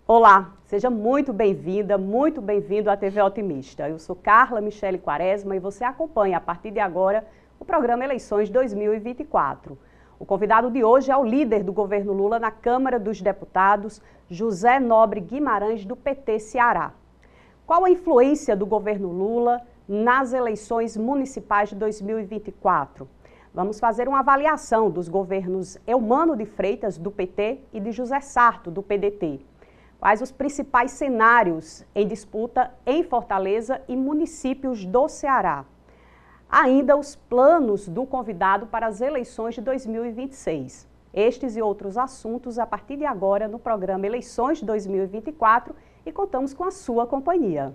Olá, seja muito bem-vinda, muito bem-vindo à TV Otimista. Eu sou Carla Michele Quaresma e você acompanha a partir de agora o programa Eleições 2024. O convidado de hoje é o líder do governo Lula na Câmara dos Deputados, José Nobre Guimarães, do PT Ceará. Qual a influência do governo Lula nas eleições municipais de 2024? Vamos fazer uma avaliação dos governos Eumano de Freitas, do PT, e de José Sarto, do PDT. Quais os principais cenários em disputa em Fortaleza e municípios do Ceará? Ainda os planos do convidado para as eleições de 2026. Estes e outros assuntos a partir de agora no programa Eleições 2024 e contamos com a sua companhia.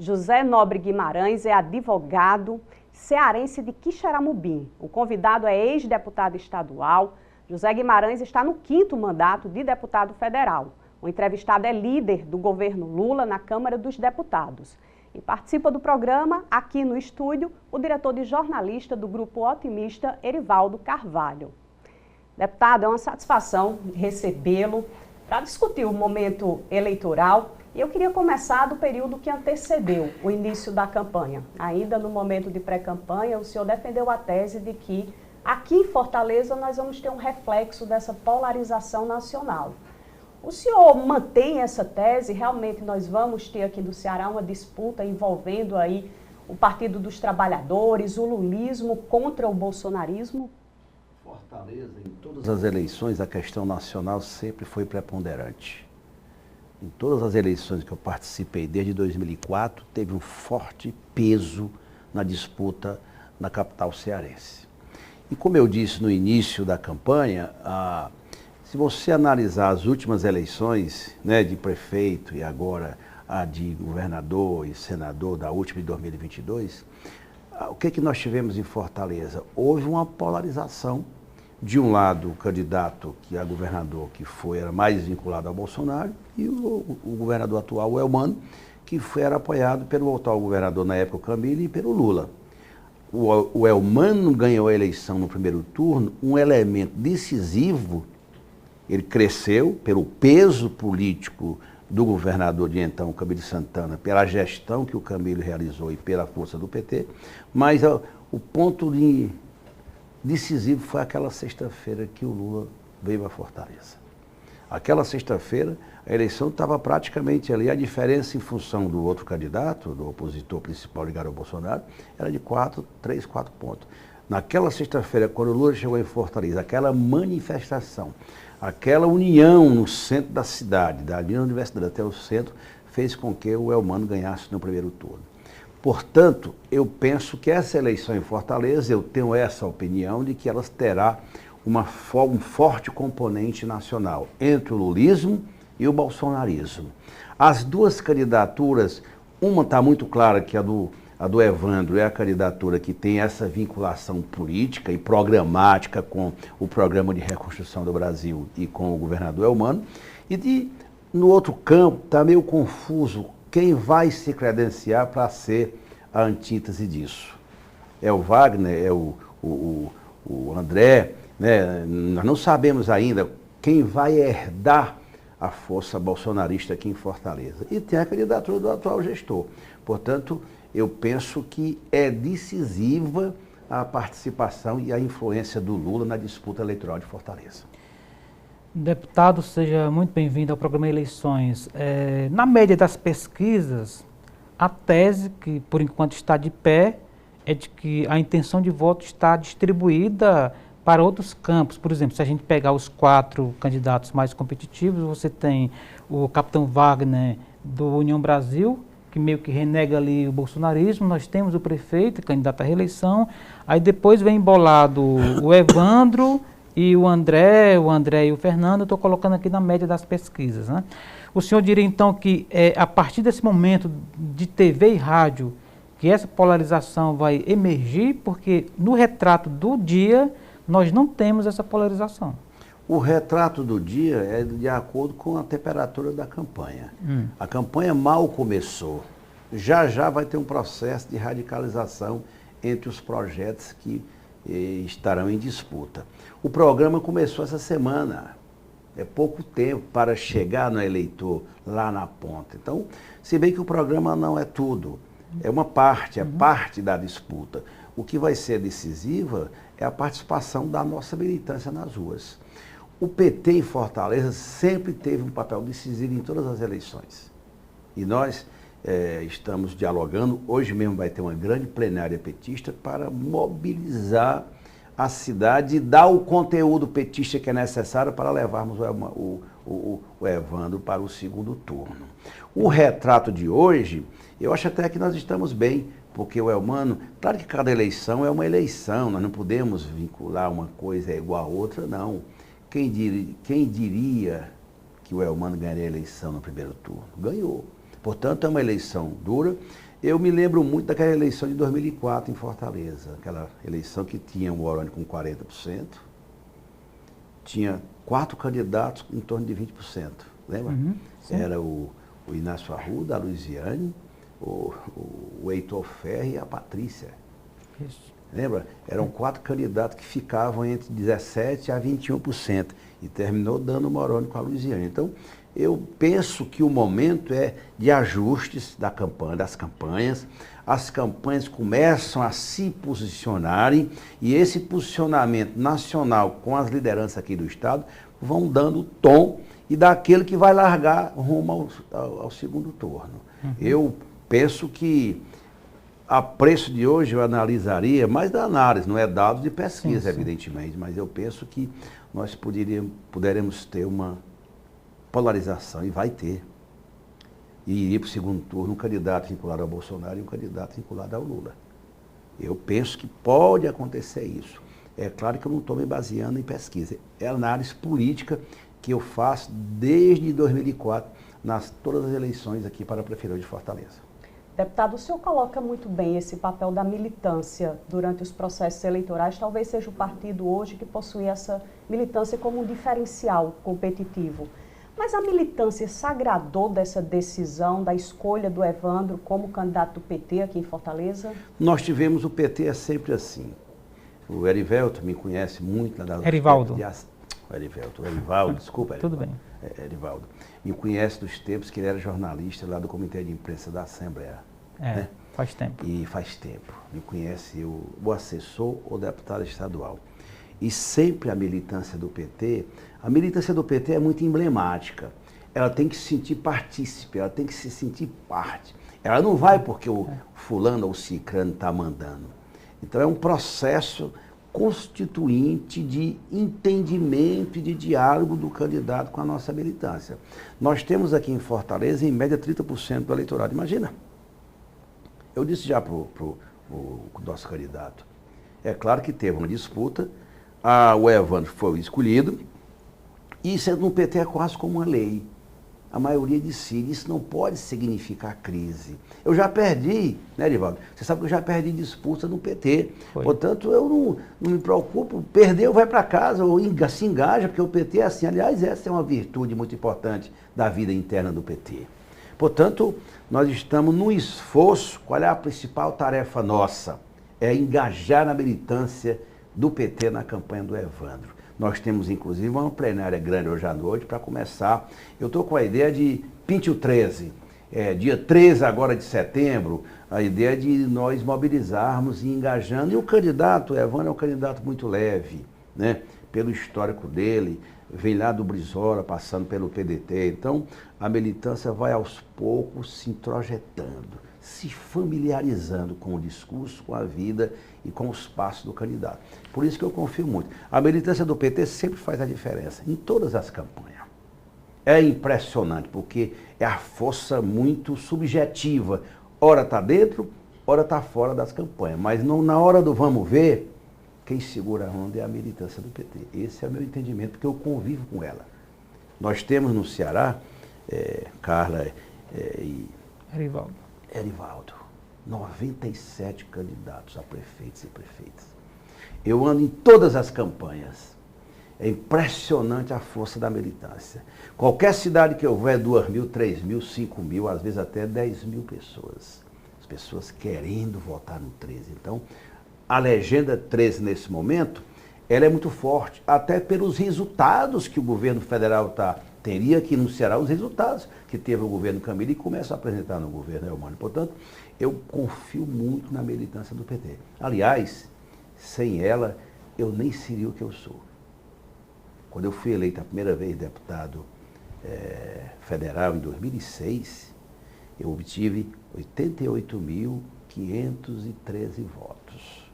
José Nobre Guimarães é advogado cearense de Quixeramobim. O convidado é ex-deputado estadual. José Guimarães está no 5º mandato de deputado federal. O entrevistado é líder do governo Lula na Câmara dos Deputados. E participa do programa, aqui no estúdio, o diretor de jornalista do Grupo Otimista, Erivaldo Carvalho. Deputado, é uma satisfação recebê-lo para discutir o momento eleitoral. E eu queria começar do período que antecedeu o início da campanha. Ainda no momento de pré-campanha, o senhor defendeu a tese de que aqui em Fortaleza nós vamos ter um reflexo dessa polarização nacional. O senhor mantém essa tese? Realmente nós vamos ter aqui no Ceará uma disputa envolvendo aí o Partido dos Trabalhadores, o lulismo contra o bolsonarismo? Fortaleza, em todas as eleições, a questão nacional sempre foi preponderante. Em todas as eleições que eu participei desde 2004, teve um forte peso na disputa na capital cearense. E como eu disse no início da campanha, se você analisar as últimas eleições, né, de prefeito e agora a de governador e senador da última de 2022, o que nós tivemos em Fortaleza? Houve uma polarização. De um lado, o candidato que é governador, que era mais vinculado ao Bolsonaro, e o governador atual, o Eumano, que era apoiado pelo atual governador, na época, o Camilo, e pelo Lula. O Eumano ganhou a eleição no primeiro turno, um elemento decisivo, ele cresceu pelo peso político do governador de então, Camilo Santana, pela gestão que o Camilo realizou e pela força do PT, mas o ponto decisivo foi aquela sexta-feira que o Lula veio a Fortaleza. Aquela sexta-feira, a eleição estava praticamente ali, a diferença em função do outro candidato, do opositor principal ligado ao Bolsonaro, era de 3, 4 pontos. Naquela sexta-feira, quando o Lula chegou em Fortaleza, aquela manifestação, aquela união no centro da cidade, da linha da universidade até o centro, fez com que o Eumano ganhasse no primeiro turno. Portanto, eu penso que essa eleição em Fortaleza, eu tenho essa opinião de que ela terá um forte componente nacional entre o lulismo e o bolsonarismo. As duas candidaturas, uma está muito clara, que a do Evandro é a candidatura que tem essa vinculação política e programática com o Programa de Reconstrução do Brasil e com o governador Eumano, e no outro campo está meio confuso quem vai se credenciar para ser a antítese disso. É o Wagner, é o André, né? Nós não sabemos ainda quem vai herdar a força bolsonarista aqui em Fortaleza. E tem a candidatura do atual gestor. Portanto, eu penso que é decisiva a participação e a influência do Lula na disputa eleitoral de Fortaleza. Deputado, seja muito bem-vindo ao programa Eleições. Na média das pesquisas, a tese que por enquanto está de pé é de que a intenção de voto está distribuída para outros campos. Por exemplo, se a gente pegar os 4 candidatos mais competitivos, você tem o capitão Wagner do União Brasil, que meio que renega ali o bolsonarismo, nós temos o prefeito, candidato à reeleição, aí depois vem embolado o Evandro e o André e o Fernando, eu estou colocando aqui na média das pesquisas, né? O senhor diria então que a partir desse momento de TV e rádio, que essa polarização vai emergir, porque no retrato do dia nós não temos essa polarização. O retrato do dia é de acordo com a temperatura da campanha. A campanha mal começou. Já já vai ter um processo de radicalização entre os projetos que estarão em disputa. O programa começou essa semana. É pouco tempo para chegar no eleitor lá na ponta. Então, se bem que o programa não é tudo, é uma parte, é parte da disputa. O que vai ser decisiva é a participação da nossa militância nas ruas. O PT em Fortaleza sempre teve um papel decisivo em todas as eleições. E nós estamos dialogando, hoje mesmo vai ter uma grande plenária petista para mobilizar a cidade e dar o conteúdo petista que é necessário para levarmos o Evandro para o segundo turno. O retrato de hoje, eu acho até que nós estamos bem, porque o Elmano, claro que cada eleição é uma eleição, nós não podemos vincular uma coisa igual a outra, não. Quem diria que o Elmano ganharia a eleição no primeiro turno? Ganhou. Portanto, é uma eleição dura. Eu me lembro muito daquela eleição de 2004 em Fortaleza, aquela eleição que tinha o Moroni com 40%, tinha 4 candidatos em torno de 20%, lembra? Era o Inácio Arruda, a Luiziane, o Heitor Ferri e a Patrícia. Isso. Lembra? Eram 4 candidatos que ficavam entre 17% a 21% e terminou dando o Moroni com a Luiziane. Então, eu penso que o momento é de ajustes das campanhas. As campanhas começam a se posicionarem e esse posicionamento nacional com as lideranças aqui do Estado vão dando tom e daquele que vai largar rumo ao segundo turno. Eu penso que a preço de hoje eu analisaria, mais da análise, não é dados de pesquisa, evidentemente, mas eu penso que nós poderemos ter uma polarização, e vai ter. E ir para o segundo turno um candidato vinculado ao Bolsonaro e um candidato vinculado ao Lula. Eu penso que pode acontecer isso. É claro que eu não estou me baseando em pesquisa. É análise política que eu faço desde 2004, todas as eleições aqui para a Prefeitura de Fortaleza. Deputado, o senhor coloca muito bem esse papel da militância durante os processos eleitorais. Talvez seja o partido hoje que possui essa militância como um diferencial competitivo. Mas a militância se agradou dessa decisão, da escolha do Evandro como candidato do PT aqui em Fortaleza? Nós tivemos, o PT é sempre assim. O Erivelto me conhece muito. Erivaldo. Erivaldo, desculpa. Tudo bem. Erivaldo. Me conhece dos tempos que ele era jornalista lá do Comitê de Imprensa da Assembleia. Né? Faz tempo. E faz tempo. Me conhece o assessor ou deputado estadual. E sempre a militância do PT é muito emblemática. Ela tem que se sentir partícipe, ela tem que se sentir parte. Ela não vai porque o fulano ou o cicrano está mandando. Então é um processo constituinte de entendimento e de diálogo do candidato com a nossa militância. Nós temos aqui em Fortaleza, em média, 30% do eleitorado. Imagina. Eu disse já para o nosso candidato. É claro que teve uma disputa, o Evandro foi escolhido, e isso no PT é quase como uma lei. A maioria decide, isso não pode significar crise. Eu já perdi, né, Erivaldo? Você sabe que eu já perdi disputa no PT. Foi. Portanto, eu não me preocupo, perdeu, vai para casa, ou se engaja, porque o PT é assim. Aliás, essa é uma virtude muito importante da vida interna do PT. Portanto, nós estamos num esforço, qual é a principal tarefa nossa? É engajar na militância do PT na campanha do Evandro. Nós temos, inclusive, uma plenária grande hoje à noite para começar. Eu estou com a ideia de Pinte o 13, dia 13 agora de setembro, a ideia de nós mobilizarmos e engajando. E o candidato, o Evandro, é um candidato muito leve, né? Pelo histórico dele, vem lá do Brizola, passando pelo PDT. Então, a militância vai aos poucos se introjetando, se familiarizando com o discurso, com a vida e com os passos do candidato. Por isso que eu confio muito. A militância do PT sempre faz a diferença, em todas as campanhas. É impressionante, porque é a força muito subjetiva. Ora está dentro, ora está fora das campanhas. Mas não, na hora do vamos ver, quem segura a onda é a militância do PT. Esse é o meu entendimento, porque eu convivo com ela. Nós temos no Ceará, Carla e Erivaldo, 97 candidatos a prefeitos e prefeitas. Eu ando em todas as campanhas. É impressionante a força da militância. Qualquer cidade que houver 2.000, 3.000, 5.000, às vezes até 10.000 pessoas. As pessoas querendo votar no 13. Então, a legenda 13 nesse momento, ela é muito forte, até pelos resultados que o governo federal teria que anunciar os resultados que teve o governo Camilo e começa a apresentar no governo Elmano. Portanto, eu confio muito na militância do PT. Aliás, sem ela, eu nem seria o que eu sou. Quando eu fui eleito a primeira vez deputado federal em 2006, eu obtive 88.513 votos.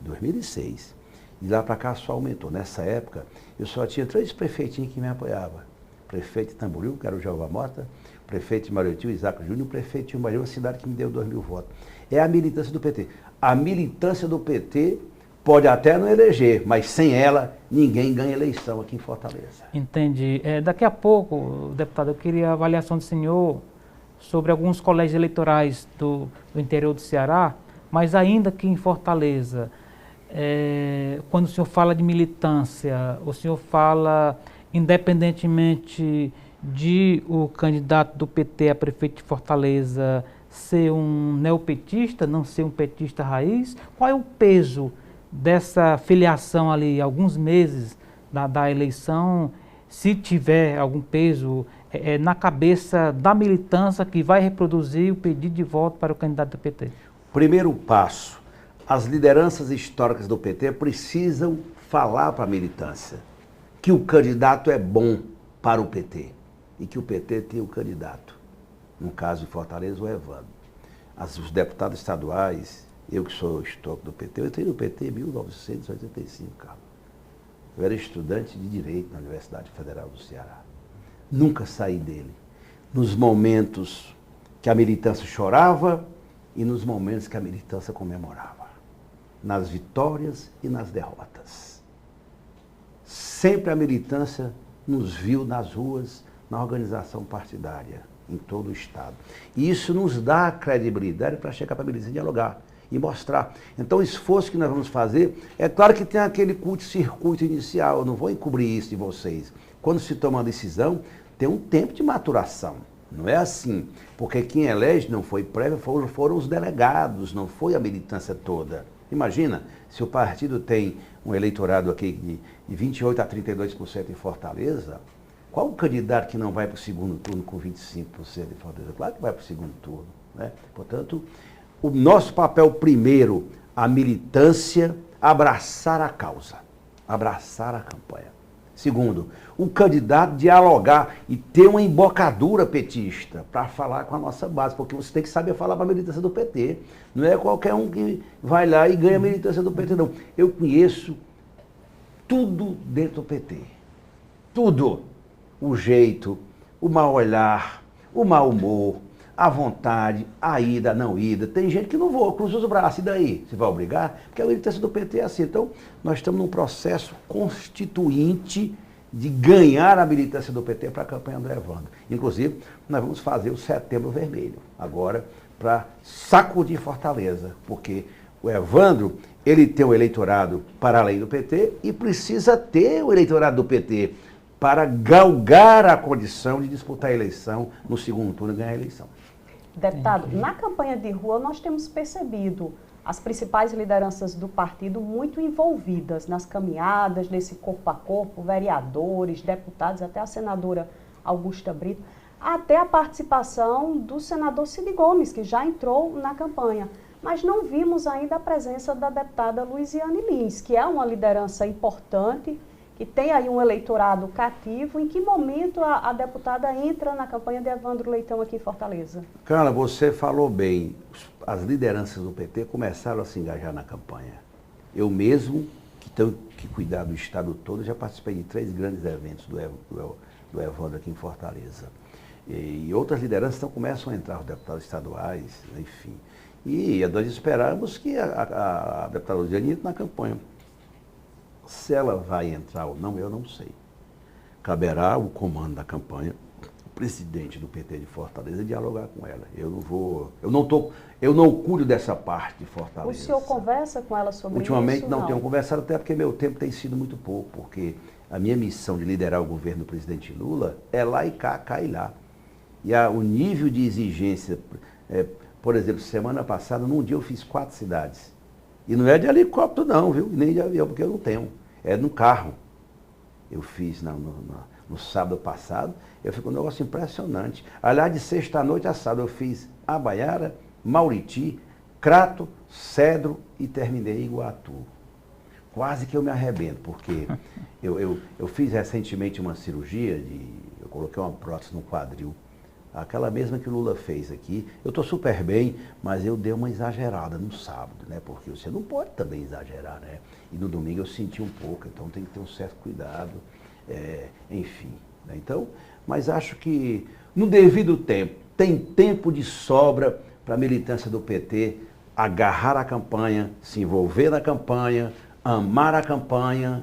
Em 2006. E lá para cá só aumentou. Nessa época, eu só tinha 3 prefeitinhos que me apoiavam. O prefeito de Tamboril, que era o Jeová Mota, o prefeito de Mariotinho, Isaac Júnior, e o prefeito de Umbari, uma cidade que me deu 2.000 votos. É a militância do PT. A militância do PT pode até não eleger, mas sem ela, ninguém ganha eleição aqui em Fortaleza. Entendi. Daqui a pouco, deputado, eu queria a avaliação do senhor sobre alguns colégios eleitorais do interior do Ceará, mas ainda aqui em Fortaleza. Quando o senhor fala de militância, o senhor fala independentemente de o candidato do PT a prefeito de Fortaleza ser um neopetista, não ser um petista raiz? Qual é o peso dessa filiação ali, alguns meses da eleição, se tiver algum peso na cabeça da militância que vai reproduzir o pedido de voto para o candidato do PT? Primeiro passo. As lideranças históricas do PT precisam falar para a militância que o candidato é bom para o PT e que o PT tem o candidato. No caso de Fortaleza, o Evandro. Os deputados estaduais, eu que sou histórico do PT, eu entrei no PT em 1985, Carlos. Eu era estudante de Direito na Universidade Federal do Ceará. Nunca saí dele. Nos momentos que a militância chorava e nos momentos que a militância comemorava. Nas vitórias e nas derrotas. Sempre a militância nos viu nas ruas, na organização partidária, em todo o Estado. E isso nos dá credibilidade para chegar para a militância e dialogar e mostrar. Então, o esforço que nós vamos fazer, é claro que tem aquele curto-circuito inicial, eu não vou encobrir isso de vocês. Quando se toma uma decisão, tem um tempo de maturação. Não é assim, porque quem elege não foi prévio, foram os delegados, não foi a militância toda. Imagina, se o partido tem um eleitorado aqui de 28% a 32% em Fortaleza, qual o candidato que não vai para o segundo turno com 25% em Fortaleza? Claro que vai para o segundo turno, né? Portanto, o nosso papel primeiro, a militância, abraçar a causa, abraçar a campanha. Segundo, o candidato dialogar e ter uma embocadura petista para falar com a nossa base, porque você tem que saber falar para a militância do PT. Não é qualquer um que vai lá e ganha a militância do PT, não. Eu conheço tudo dentro do PT. Tudo. O jeito, o mau olhar, o mau humor, a vontade, a ida, a não ida. Tem gente que não voa, cruza os braços, e daí? Você vai obrigar? Porque a militância do PT é assim. Então, nós estamos num processo constituinte de ganhar a militância do PT para a campanha do Evandro. Inclusive, nós vamos fazer o Setembro Vermelho, agora, para sacudir Fortaleza, porque o Evandro, ele tem o eleitorado para além do PT e precisa ter o eleitorado do PT para galgar a condição de disputar a eleição no segundo turno e ganhar a eleição. Deputado, na campanha de rua nós temos percebido as principais lideranças do partido muito envolvidas nas caminhadas, nesse corpo a corpo, vereadores, deputados, até a senadora Augusta Brito, até a participação do senador Cid Gomes, que já entrou na campanha. Mas não vimos ainda a presença da deputada Luiziane Lins, que é uma liderança importante, que tem aí um eleitorado cativo. Em que momento a deputada entra na campanha de Evandro Leitão aqui em Fortaleza? Carla, você falou bem. As lideranças do PT começaram a se engajar na campanha. Eu mesmo, que tenho que cuidar do estado todo, já participei de 3 grandes eventos do Evandro aqui em Fortaleza. E outras lideranças então começam a entrar, os deputados estaduais, enfim. E nós esperamos que a deputada Luiziane entre na campanha. Se ela vai entrar ou não, eu não sei. Caberá o comando da campanha presidente do PT de Fortaleza, dialogar com ela. Eu não cuido dessa parte de Fortaleza. O senhor conversa com ela sobre isso? Ultimamente não tenho conversado, até porque meu tempo tem sido muito pouco, porque a minha missão de liderar o governo do presidente Lula é lá e cá e lá. E o nível de exigência, por exemplo, semana passada, num dia eu fiz 4 cidades. E não é de helicóptero não, viu? Nem de avião, porque eu não tenho. É no carro. Eu fiz no sábado passado, eu fico um negócio impressionante. Aliás, de sexta à noite a sábado, eu fiz Abaiara, Mauriti, Crato, Cedro e terminei em Iguatu. Quase que eu me arrebento, porque eu fiz recentemente uma cirurgia, eu coloquei uma prótese no quadril, aquela mesma que o Lula fez aqui. Eu estou super bem, mas eu dei uma exagerada no sábado, né? Porque você não pode também exagerar, né? E no domingo eu senti um pouco, então tem que ter um certo cuidado, enfim. Né? Então, mas acho que no devido tempo, tem tempo de sobra para a militância do PT agarrar a campanha, se envolver na campanha, amar a campanha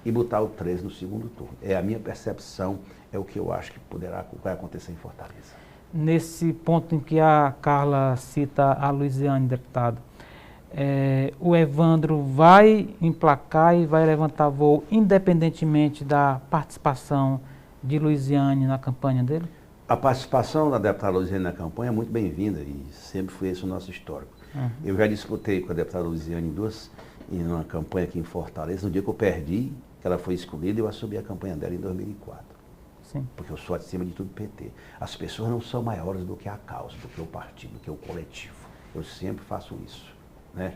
e botar o 13 no segundo turno. É a minha percepção, é o que eu acho que vai acontecer em Fortaleza. Nesse ponto em que a Carla cita a Luiziane, deputado, o Evandro vai emplacar e vai levantar voo independentemente da participação de Luiziane na campanha dele? A participação da deputada Luiziane na campanha é muito bem-vinda e sempre foi esse o nosso histórico. Uhum. Eu já disputei com a deputada Luiziane em uma campanha aqui em Fortaleza. No dia que eu perdi, que ela foi escolhida, eu assumi a campanha dela em 2004. Sim. Porque eu sou, acima de tudo, PT. As pessoas não são maiores do que a causa, do que o partido, do que o coletivo. Eu sempre faço isso. Né?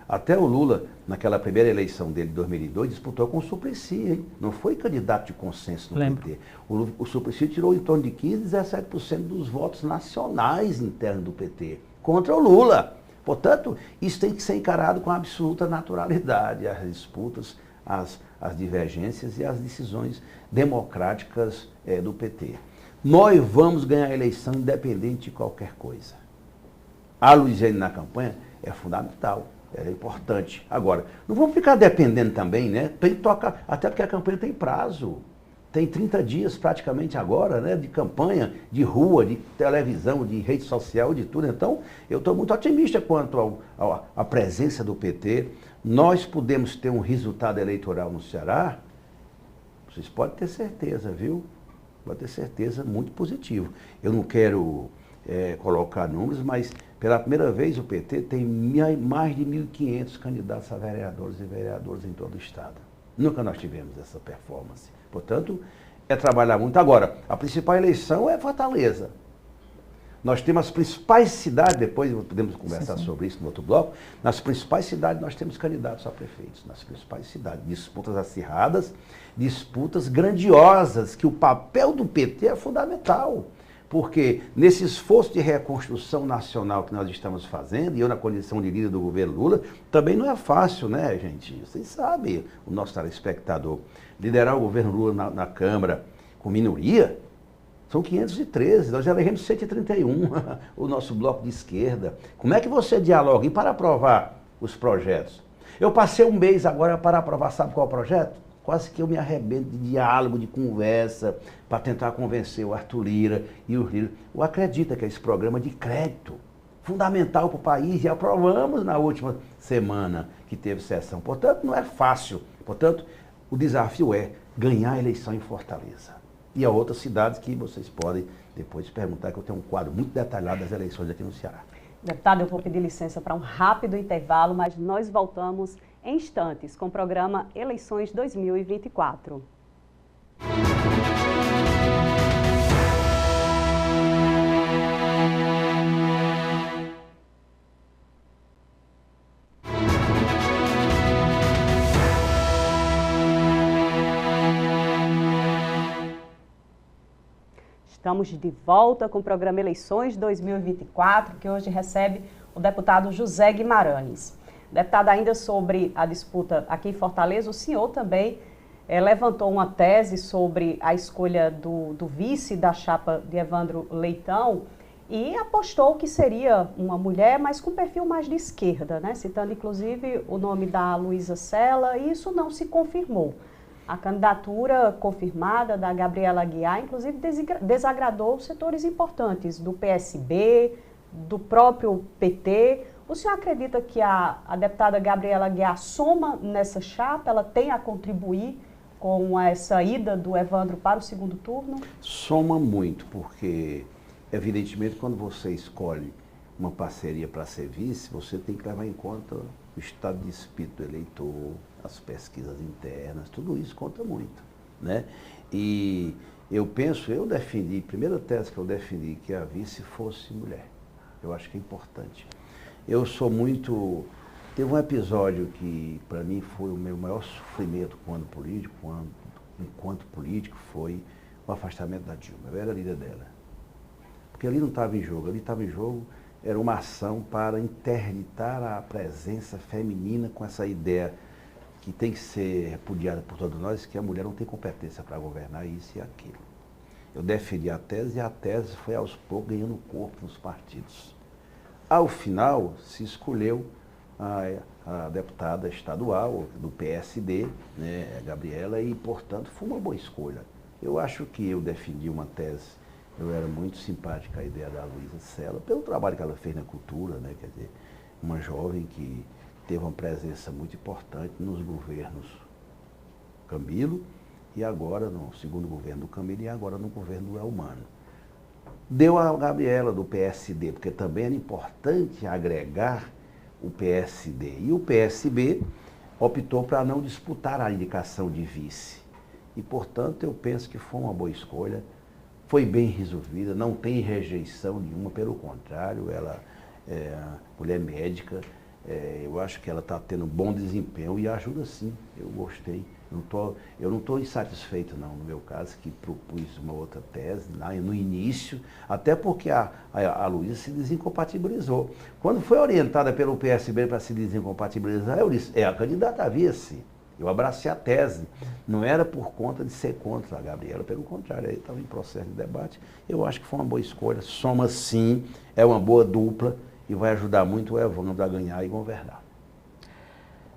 Até o Lula, naquela primeira eleição dele de 2002, disputou com o Suplicy, hein? Não foi candidato de consenso no PT. O Suplicy tirou em torno de 15%, 17% dos votos nacionais internos do PT, contra o Lula. Portanto, isso tem que ser encarado com absoluta naturalidade, as disputas, as divergências e as decisões democráticas do PT. Nós vamos ganhar a eleição independente de qualquer coisa. A Luiziane na campanha é fundamental, é importante. Agora, não vamos ficar dependendo também, né? Tem que tocar, até porque a campanha tem prazo. Tem 30 dias praticamente agora, né, de campanha, de rua, de televisão, de rede social, de tudo. Então, eu estou muito otimista quanto à presença do PT. Nós podemos ter um resultado eleitoral no Ceará, vocês podem ter certeza, viu? Pode ter certeza, muito positivo. Eu não quero colocar números, mas pela primeira vez o PT tem mais de 1.500 candidatos a vereadores e vereadoras em todo o estado. Nunca nós tivemos essa performance. Portanto, é trabalhar muito. Agora, a principal eleição é Fortaleza. Nós temos as principais cidades, depois podemos conversar sobre isso no outro bloco, nas principais cidades nós temos candidatos a prefeitos, nas principais cidades, disputas acirradas, disputas grandiosas, que o papel do PT é fundamental. Porque nesse esforço de reconstrução nacional que nós estamos fazendo, e eu na condição de líder do governo Lula, também não é fácil, né, gente? Vocês sabem, o nosso telespectador, liderar o governo Lula na Câmara com minoria, são 513, nós já elegemos 131, o nosso bloco de esquerda. Como é que você dialoga? E para aprovar os projetos? Eu passei um mês agora para aprovar, sabe qual é o projeto? Quase que eu me arrebento de diálogo, de conversa, para tentar convencer o Arthur Lira e os líderes. Eu acredito que esse programa de crédito, fundamental para o país, e aprovamos na última semana que teve sessão. Portanto, não é fácil. Portanto, o desafio é ganhar a eleição em Fortaleza. E a outras cidades que vocês podem depois perguntar, que eu tenho um quadro muito detalhado das eleições aqui no Ceará. Deputado, eu vou pedir licença para um rápido intervalo, mas nós voltamos em instantes com o programa Eleições 2024. Estamos de volta com o programa Eleições 2024, que hoje recebe o deputado José Guimarães. Deputado, ainda sobre a disputa aqui em Fortaleza, o senhor também levantou uma tese sobre a escolha do vice da chapa de Evandro Leitão e apostou que seria uma mulher, mas com perfil mais de esquerda, né? Citando inclusive o nome da Luísa Sela, e isso não se confirmou. A candidatura confirmada da Gabriela Aguiar, inclusive, desagradou setores importantes do PSB, do próprio PT. O senhor acredita que a deputada Gabriela Aguiar soma nessa chapa? Ela tem a contribuir com essa ida do Evandro para o segundo turno? Soma muito, porque, evidentemente, quando você escolhe uma parceria para ser vice, você tem que levar em conta o estado de espírito do eleitor, as pesquisas internas, tudo isso conta muito, né? E eu defendi, primeira tese que eu defendi, que a vice fosse mulher. Eu acho que é importante. Eu sou muito... Teve um episódio que, para mim, foi o meu maior sofrimento enquanto político, foi o afastamento da Dilma. Eu era líder dela. Porque ali não estava em jogo, ali estava em jogo, era uma ação para interditar a presença feminina com essa ideia que tem que ser repudiada por todos nós, que a mulher não tem competência para governar isso e aquilo. Eu defendi a tese e a tese foi aos poucos ganhando corpo nos partidos. Ao final, se escolheu a deputada estadual do PSD, né, a Gabriela, e, portanto, foi uma boa escolha. Eu acho que eu defendi uma tese, eu era muito simpática à ideia da Luísa Sela, pelo trabalho que ela fez na cultura, né, quer dizer, uma jovem que teve uma presença muito importante nos governos Camilo, e agora no segundo governo do Camilo, e agora no governo do Elmano. Deu a Gabriela do PSD, porque também era importante agregar o PSD. E o PSB optou para não disputar a indicação de vice. E, portanto, eu penso que foi uma boa escolha, foi bem resolvida, não tem rejeição nenhuma, pelo contrário, ela é mulher médica, eu acho que ela está tendo um bom desempenho e ajuda sim, eu gostei. Eu não estou insatisfeito não, no meu caso, que propus uma outra tese no início, até porque a Luísa se desincompatibilizou. Quando foi orientada pelo PSB para se desincompatibilizar, eu disse, é a candidata a vice. Eu abracei a tese, não era por conta de ser contra a Gabriela, pelo contrário, aí estava em processo de debate. Eu acho que foi uma boa escolha, soma sim, é uma boa dupla e vai ajudar muito o Evandro a ganhar e governar.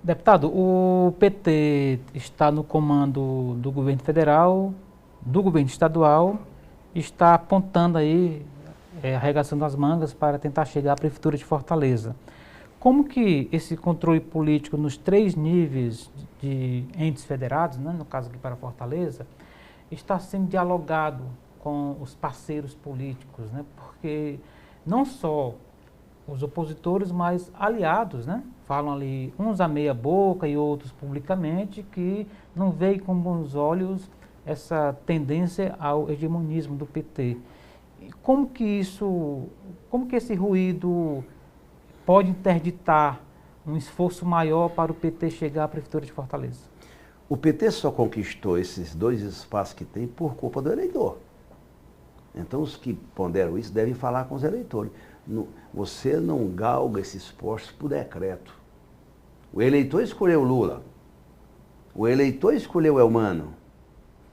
Deputado, o PT está no comando do governo federal, do governo estadual, está apontando aí, arregaçando as mangas para tentar chegar à Prefeitura de Fortaleza. Como que esse controle político nos 3 níveis de entes federados, né, no caso aqui para Fortaleza, está sendo dialogado com os parceiros políticos, né, porque não só os opositores, mas aliados, né? Falam ali uns a meia boca e outros publicamente, que não veem com bons olhos essa tendência ao hegemonismo do PT. Como que esse ruído pode interditar um esforço maior para o PT chegar à Prefeitura de Fortaleza? O PT só conquistou esses 2 espaços que tem por culpa do eleitor. Então os que ponderam isso devem falar com os eleitores. Você não galga esses postos por decreto. O eleitor escolheu Lula. O eleitor escolheu Elmano.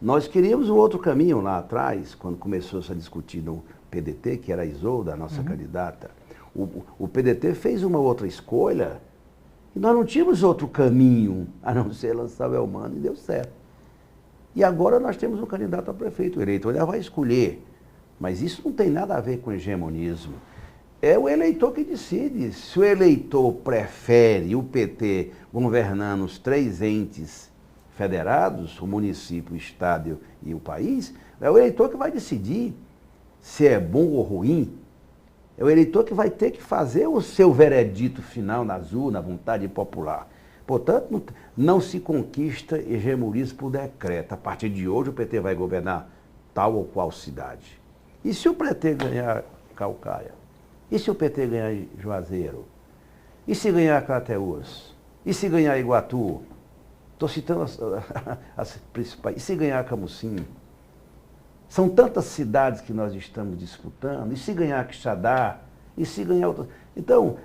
Nós queríamos um outro caminho lá atrás, quando começou -se a discutir no PDT, que era a Isolda, a nossa candidata. O PDT fez uma outra escolha e nós não tínhamos outro caminho a não ser lançar o Elmano e deu certo. E agora nós temos um candidato a prefeito. O eleitor já vai escolher. Mas isso não tem nada a ver com hegemonismo. É o eleitor que decide. Se o eleitor prefere o PT governando os 3 entes federados, o município, o estado e o país, é o eleitor que vai decidir se é bom ou ruim. É o eleitor que vai ter que fazer o seu veredito final nas urnas, na vontade popular. Portanto, não se conquista hegemonismo por decreto. A partir de hoje o PT vai governar tal ou qual cidade. E se o PT ganhar Calcaia? E se o PT ganhar Juazeiro? E se ganhar Crateús? E se ganhar Iguatu? Estou citando as principais. E se ganhar Camusim? São tantas cidades que nós estamos disputando. E se ganhar Quixadá? E se ganhar outras? Então,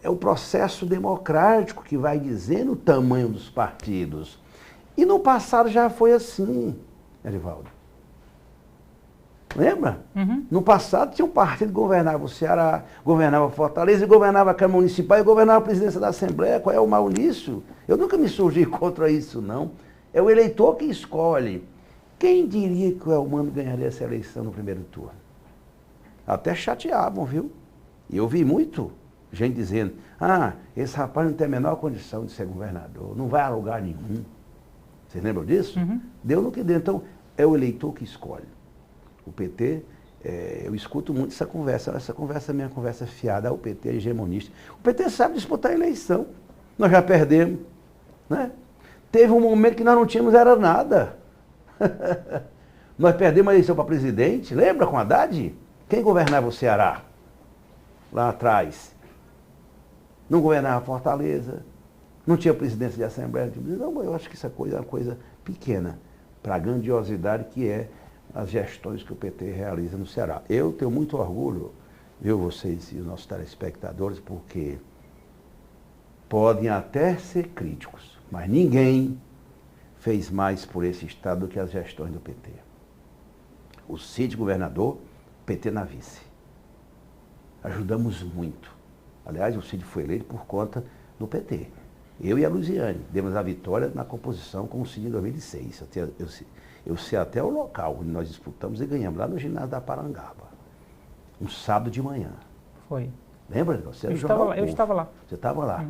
é o processo democrático que vai dizendo o tamanho dos partidos. E no passado já foi assim, Erivaldo. Lembra? No passado tinha um partido que governava o Ceará, governava Fortaleza, e governava a Câmara Municipal e governava a presidência da Assembleia. Qual é o mal nisso? Eu nunca me surgi contra isso, não. É o eleitor que escolhe. Quem diria que o Elmano ganharia essa eleição no primeiro turno? Até chateavam, viu? E eu vi muito gente dizendo, esse rapaz não tem a menor condição de ser governador, não vai a lugar nenhum. Vocês lembram disso? Deu no que deu. Então, é o eleitor que escolhe. O PT, eu escuto muito essa conversa é minha conversa fiada, o PT é hegemonista. O PT sabe disputar a eleição. Nós já perdemos, né? Teve um momento que nós não tínhamos era nada. Nós perdemos a eleição para presidente, lembra com Haddad? Quem governava o Ceará? Lá atrás. Não governava Fortaleza, não tinha presidência de Assembleia. Não, eu acho que isso é uma coisa pequena para a grandiosidade que é as gestões que o PT realiza no Ceará. Eu tenho muito orgulho, viu, vocês e os nossos telespectadores, porque podem até ser críticos, mas ninguém fez mais por esse estado do que as gestões do PT. O Cid governador, PT na vice. Ajudamos muito. Aliás, o Cid foi eleito por conta do PT. Eu e a Luziane demos a vitória na composição com o Cid em 2006. Eu sei até o local onde nós disputamos e ganhamos, lá no ginásio da Parangaba. Um sábado de manhã. Foi. Lembra? Você eu estava lá. Você estava lá.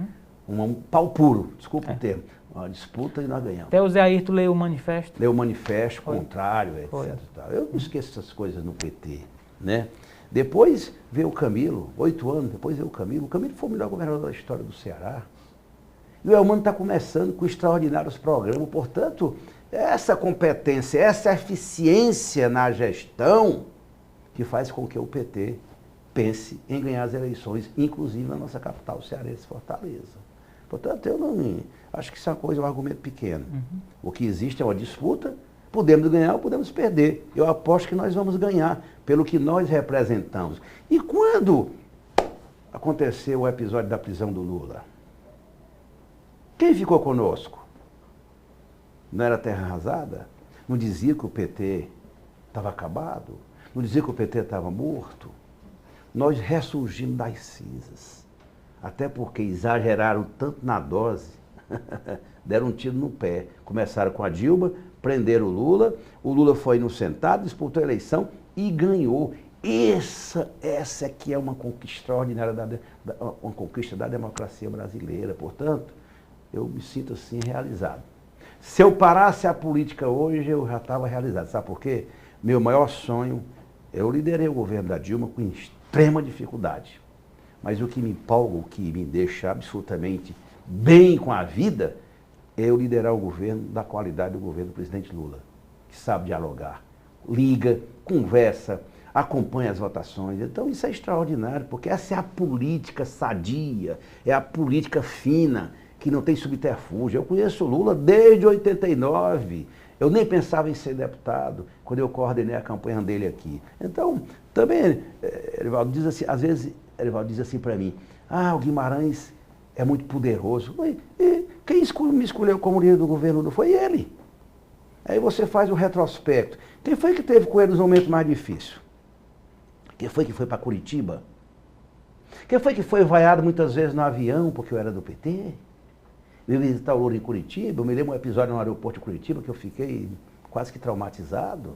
Um pau puro, desculpa o termo. Uma disputa e nós ganhamos. Até o Zé Ayrton leu o manifesto. Leu o manifesto, Foi. contrário, etc. Foi. Eu não esqueço essas coisas no PT, né? Depois veio o Camilo, 8 anos depois veio o Camilo. O Camilo foi o melhor governador da história do Ceará. E o Elmano está começando com extraordinários programas. Portanto, essa competência, essa eficiência na gestão que faz com que o PT pense em ganhar as eleições, inclusive na nossa capital cearense, Fortaleza. Portanto, eu não acho que isso é uma coisa, um argumento pequeno. O que existe é uma disputa, podemos ganhar ou podemos perder. Eu aposto que nós vamos ganhar, pelo que nós representamos. E quando aconteceu o episódio da prisão do Lula? Quem ficou conosco? Não era terra arrasada? Não dizia que o PT estava acabado? Não dizia que o PT estava morto? Nós ressurgimos das cinzas. Até porque exageraram tanto na dose, deram um tiro no pé. Começaram com a Dilma, prenderam o Lula foi inocentado, disputou a eleição e ganhou. Essa aqui é uma conquista extraordinária, uma conquista da democracia brasileira. Portanto, eu me sinto assim realizado. Se eu parasse a política hoje, eu já estava realizado. Sabe por quê? Meu maior sonho, eu liderei o governo da Dilma com extrema dificuldade. Mas o que me empolga, o que me deixa absolutamente bem com a vida, é eu liderar o governo da qualidade do governo do presidente Lula, que sabe dialogar, liga, conversa, acompanha as votações. Então isso é extraordinário, porque essa é a política sadia, é a política fina, que não tem subterfúgio. Eu conheço o Lula desde 89. Eu nem pensava em ser deputado quando eu coordenei a campanha dele aqui. Então, também, Erivaldo diz assim, às vezes, Erivaldo diz assim para mim, o Guimarães é muito poderoso. E quem me escolheu como líder do governo não foi ele. Aí você faz o retrospecto. Quem foi que teve com ele os momentos mais difíceis? Quem foi que foi para Curitiba? Quem foi que foi vaiado muitas vezes no avião porque eu era do PT? Eu visitar o Lula em Curitiba, eu me lembro um episódio no aeroporto de Curitiba que eu fiquei quase que traumatizado.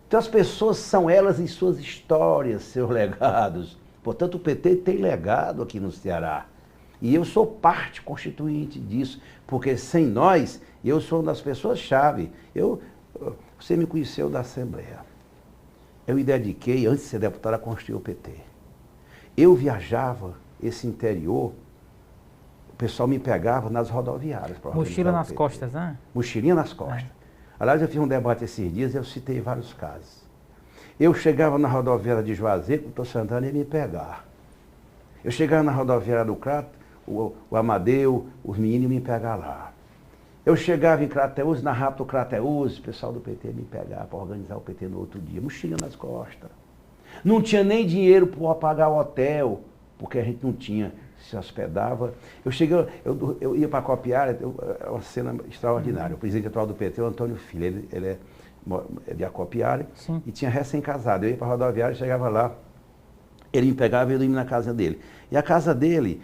Então as pessoas são elas em suas histórias, seus legados. Portanto, o PT tem legado aqui no Ceará. E eu sou parte constituinte disso, porque sem nós, eu sou uma das pessoas-chave. Você me conheceu da Assembleia. Eu me dediquei, antes de ser deputado, a construir o PT. Eu viajava esse interior, o pessoal me pegava nas rodoviárias. Mochila nas costas, né? Mochilinha nas costas. Aliás, eu fiz um debate esses dias e eu citei vários casos. Eu chegava na rodoviária de Juazeiro, o doutor Santana ia me pegar. Eu chegava na rodoviária do Crato, o Amadeu, os meninos iam me pegar lá. Eu chegava em Crateús, na Rápido do Crateús, o pessoal do PT ia me pegar para organizar o PT no outro dia. Mochila nas costas. Não tinha nem dinheiro para pagar o hotel, porque a gente não tinha, se hospedava. Eu ia para a Acopiara, é uma cena extraordinária. O presidente atual do PT, o Antônio Filho, ele é de Acopiara e tinha recém-casado. Eu ia para a rodoviária, chegava lá, ele me pegava e eu ia na casa dele. E a casa dele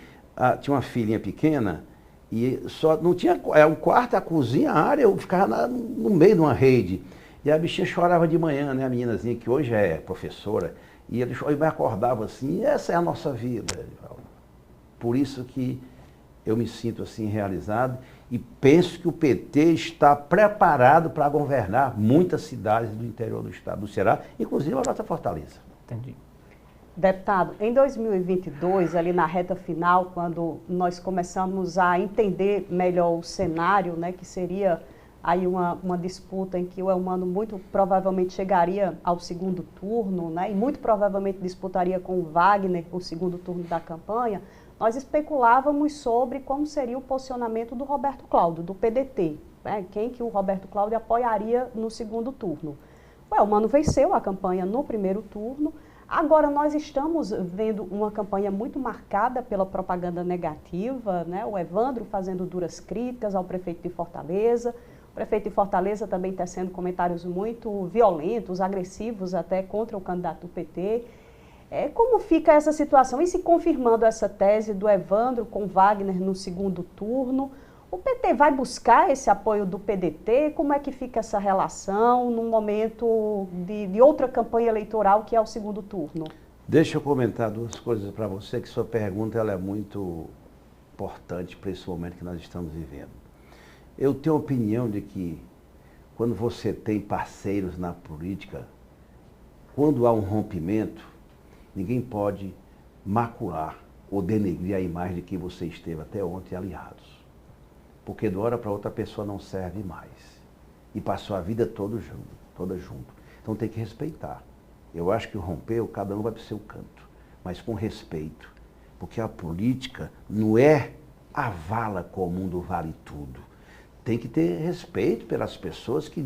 tinha uma filhinha pequena E só não tinha, o quarto, a cozinha, a área, eu ficava no meio de uma rede. E a bichinha chorava de manhã, né, a meninazinha que hoje é professora, e ele me acordava assim, essa é a nossa vida. Por isso que eu me sinto assim realizado e penso que o PT está preparado para governar muitas cidades do interior do estado do Ceará, inclusive a nossa Fortaleza. Entendi. Deputado, em 2022, ali na reta final, quando nós começamos a entender melhor o cenário, né, que seria aí uma disputa em que o Elmano muito provavelmente chegaria ao segundo turno, né, e muito provavelmente disputaria com o Wagner o segundo turno da campanha, nós especulávamos sobre como seria o posicionamento do Roberto Cláudio, do PDT, né, quem que o Roberto Cláudio apoiaria no segundo turno. O Elmano venceu a campanha no primeiro turno. Agora, nós estamos vendo uma campanha muito marcada pela propaganda negativa, né? O Evandro fazendo duras críticas ao prefeito de Fortaleza. O prefeito de Fortaleza também tecendo comentários muito violentos, agressivos até contra o candidato do PT. Como fica essa situação? E se confirmando essa tese do Evandro com Wagner no segundo turno, o PT vai buscar esse apoio do PDT? Como é que fica essa relação num momento de outra campanha eleitoral que é o segundo turno? Deixa eu comentar duas coisas para você, que sua pergunta ela é muito importante para esse momento que nós estamos vivendo. Eu tenho a opinião de que quando você tem parceiros na política, quando há um rompimento, ninguém pode macular ou denegrir a imagem de que você esteve até ontem aliados. Porque de uma hora para outra a pessoa não serve mais. E passou a vida toda junto. Então tem que respeitar. Eu acho que rompeu, cada um vai para o seu canto, mas com respeito. Porque a política não é a vala comum do vale tudo. Tem que ter respeito pelas pessoas que,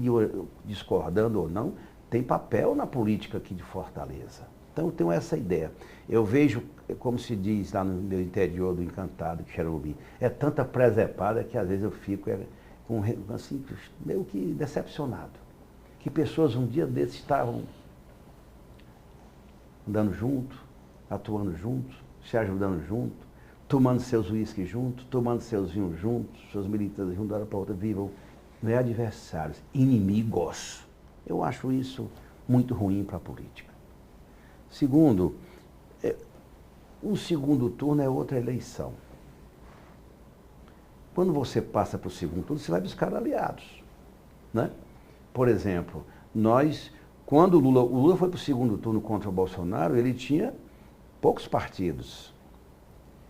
discordando ou não, tem papel na política aqui de Fortaleza. Então eu tenho essa ideia. Eu vejo, como se diz lá no meu interior do Encantado, Xerubim, é tanta presepada que às vezes eu fico assim, meio que decepcionado. Que pessoas um dia desses estavam andando junto, atuando juntos, se ajudando junto, tomando seus uísques juntos, tomando seus vinhos juntos, seus militantes juntos, da hora para outra, vivam, não é adversários, inimigos. Eu acho isso muito ruim para a política. Segundo, o segundo turno é outra eleição. Quando você passa para o segundo turno, você vai buscar aliados, né? Por exemplo, quando o Lula foi para o segundo turno contra o Bolsonaro, ele tinha poucos partidos.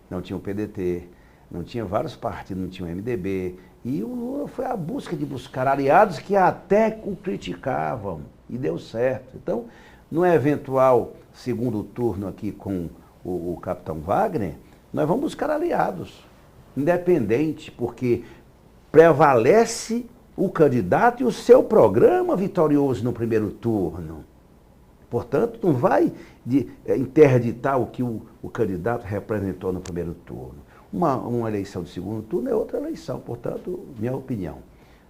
Não tinha o PDT, não tinha vários partidos, não tinha o MDB. E o Lula foi à busca de buscar aliados que até o criticavam. E deu certo. Então, no eventual segundo turno aqui com o capitão Wagner, nós vamos buscar aliados, independente, porque prevalece o candidato e o seu programa vitorioso no primeiro turno. Portanto, não vai interditar o que o candidato representou no primeiro turno. Uma eleição de segundo turno é outra eleição, portanto, minha opinião.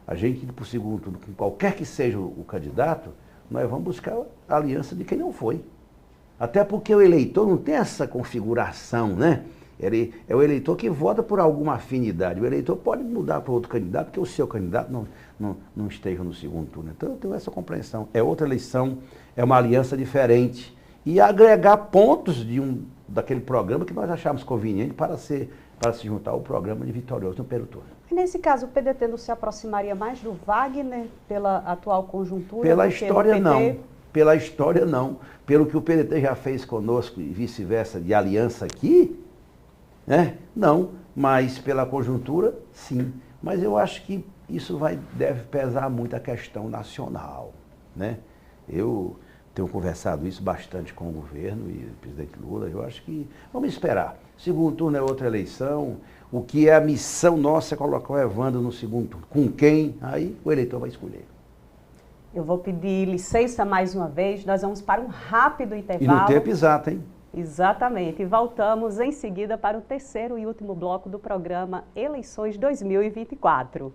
A gente ir para o segundo turno, com qualquer que seja o candidato, nós vamos buscar a aliança de quem não foi. Até porque o eleitor não tem essa configuração, né? Ele é o eleitor que vota por alguma afinidade. O eleitor pode mudar para outro candidato, porque o seu candidato não esteja no segundo turno. Então eu tenho essa compreensão. É outra eleição, é uma aliança diferente. E agregar pontos daquele programa que nós achamos conveniente para se juntar ao programa de vitorioso no primeiro turno. E nesse caso, o PDT não se aproximaria mais do Wagner pela atual conjuntura? Pela história, não. Pela história, não. Pelo que o PDT já fez conosco e vice-versa de aliança aqui, né? Não. Mas pela conjuntura, sim. Mas eu acho que isso deve pesar muito a questão nacional, né? Eu tenho conversado isso bastante com o governo e o presidente Lula. Eu acho que vamos esperar. Segundo turno é outra eleição. O que é a missão nossa é colocar o Evandro no segundo turno. Com quem? Aí o eleitor vai escolher. Eu vou pedir licença mais uma vez. Nós vamos para um rápido intervalo. E no tempo exato, hein? Exatamente. E voltamos em seguida para o terceiro e último bloco do programa Eleições 2024.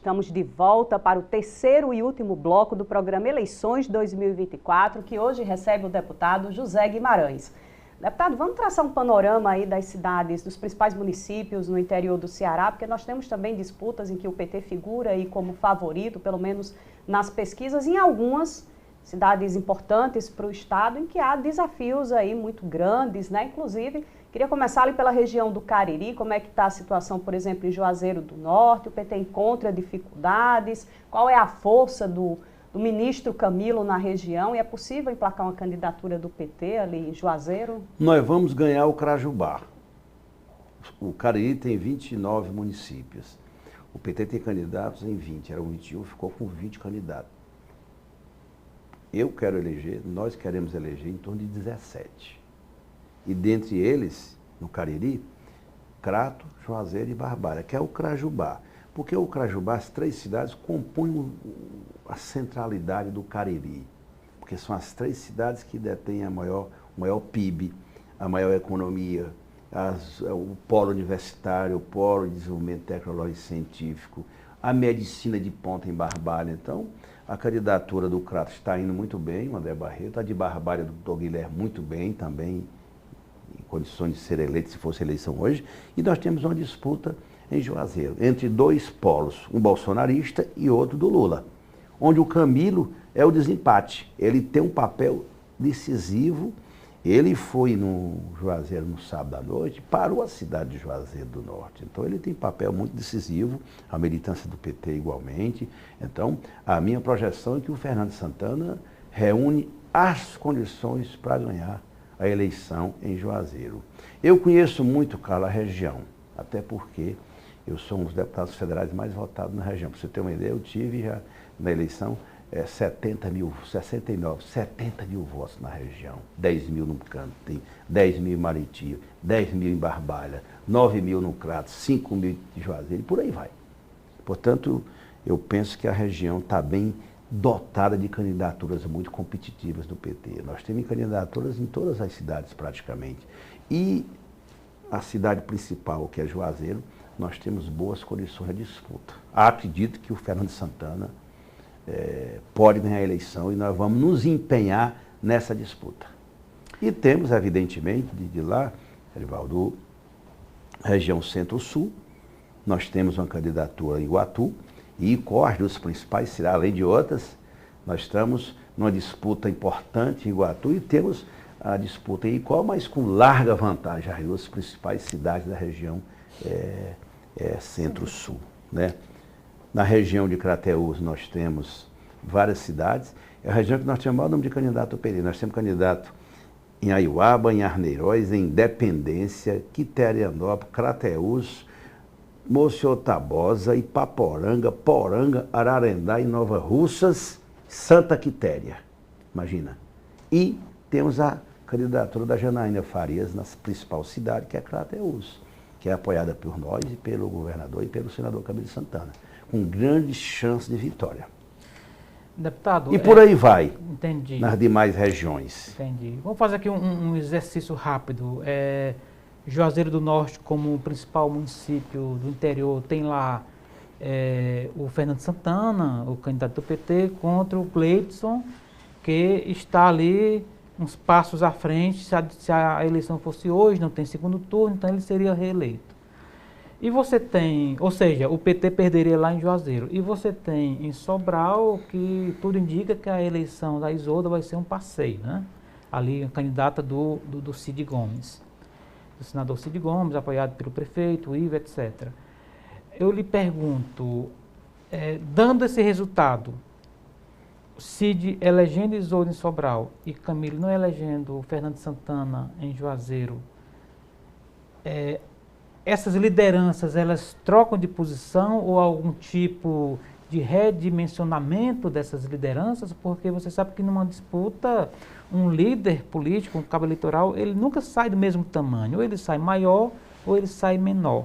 Estamos de volta para o terceiro e último bloco do programa Eleições 2024, que hoje recebe o deputado José Guimarães. Deputado, vamos traçar um panorama aí das cidades, dos principais municípios no interior do Ceará, porque nós temos também disputas em que o PT figura aí como favorito, pelo menos nas pesquisas, em algumas cidades importantes para o estado, em que há desafios aí muito grandes, né? Inclusive, queria começar ali pela região do Cariri, como é que está a situação, por exemplo, em Juazeiro do Norte, o PT encontra dificuldades, qual é a força do ministro Camilo na região, e é possível emplacar uma candidatura do PT ali em Juazeiro? Nós vamos ganhar o Crajubá. O Cariri tem 29 municípios. O PT tem candidatos em 20, eram 21, ficou com 20 candidatos. Eu quero eleger, nós queremos eleger em torno de 17. E dentre eles, no Cariri, Crato, Juazeiro e Barbalha, que é o Crajubá. Porque o Crajubá, as três cidades, compõem a centralidade do Cariri. Porque são as três cidades que detêm o maior PIB, a maior economia, o polo universitário, o polo de desenvolvimento tecnológico e científico, a medicina de ponta em Barbalha. Então, a candidatura do Crato está indo muito bem, o André Barreto, a de Barbalha do Dr. Guilherme muito bem também, em condições de ser eleito se fosse eleição hoje. E nós temos uma disputa em Juazeiro, entre dois polos, um bolsonarista e outro do Lula, onde o Camilo é o desempate. Ele tem um papel decisivo. Ele foi no Juazeiro no sábado à noite, parou a cidade de Juazeiro do Norte. Então ele tem papel muito decisivo, a militância do PT igualmente. Então a minha projeção é que o Fernando Santana reúne as condições para ganhar a eleição em Juazeiro. Eu conheço muito, Carla, a região, até porque eu sou um dos deputados federais mais votados na região. Para você ter uma ideia, eu tive já na eleição 70 mil votos na região, 10 mil no Canto, 10 mil em Mariti, 10 mil em Barbalha, 9 mil no Crato, 5 mil em Juazeiro, e por aí vai. Portanto, eu penso que a região está bem dotada de candidaturas muito competitivas do PT. Nós temos candidaturas em todas as cidades praticamente. E a cidade principal, que é Juazeiro, nós temos boas condições de disputa. Acredito que o Fernando Santana pode ganhar a eleição e nós vamos nos empenhar nessa disputa. E temos, evidentemente, de lá, Erivaldo, região Centro-Sul, nós temos uma candidatura em Iguatu e Icó, as duas principais cidades, além de outras, nós estamos numa disputa importante em Iguatu e temos a disputa em Icó, mas com larga vantagem, as duas principais cidades da região Centro-Sul, né? Na região de Crateús nós temos várias cidades. É a região que nós temos o maior número de candidatos ao PT. Nós temos candidato em Aiuaba, em Arneiroz, em Independência, Quiterianópolis, Crateús, Monsenhor Tabosa, Ipaporanga, Poranga, Ararendá e Nova Russas, Santa Quitéria. Imagina. E temos a candidatura da Janaína Farias na principal cidade, que é Crateús, que é apoiada por nós e pelo governador e pelo senador Camilo Santana, com grandes chances de vitória. Deputado... E por aí vai, entendi. Nas demais regiões. Entendi. Vamos fazer aqui um exercício rápido. Juazeiro do Norte, como principal município do interior, tem lá o Fernando Santana, o candidato do PT, contra o Gleidson, que está ali uns passos à frente. Se a eleição fosse hoje, não tem segundo turno, então ele seria reeleito. E você tem, ou seja, o PT perderia lá em Juazeiro. E você tem em Sobral, que tudo indica que a eleição da Isolda vai ser um passeio, né? Ali a candidata do Cid Gomes, do senador Cid Gomes, apoiado pelo prefeito, Ivo, etc. Eu lhe pergunto, dando esse resultado, Cid elegendo Isolda em Sobral e Camilo não elegendo Fernando Santana em Juazeiro, essas lideranças, elas trocam de posição ou algum tipo de redimensionamento dessas lideranças? Porque você sabe que numa disputa, um líder político, um cabo eleitoral, ele nunca sai do mesmo tamanho. Ou ele sai maior ou ele sai menor.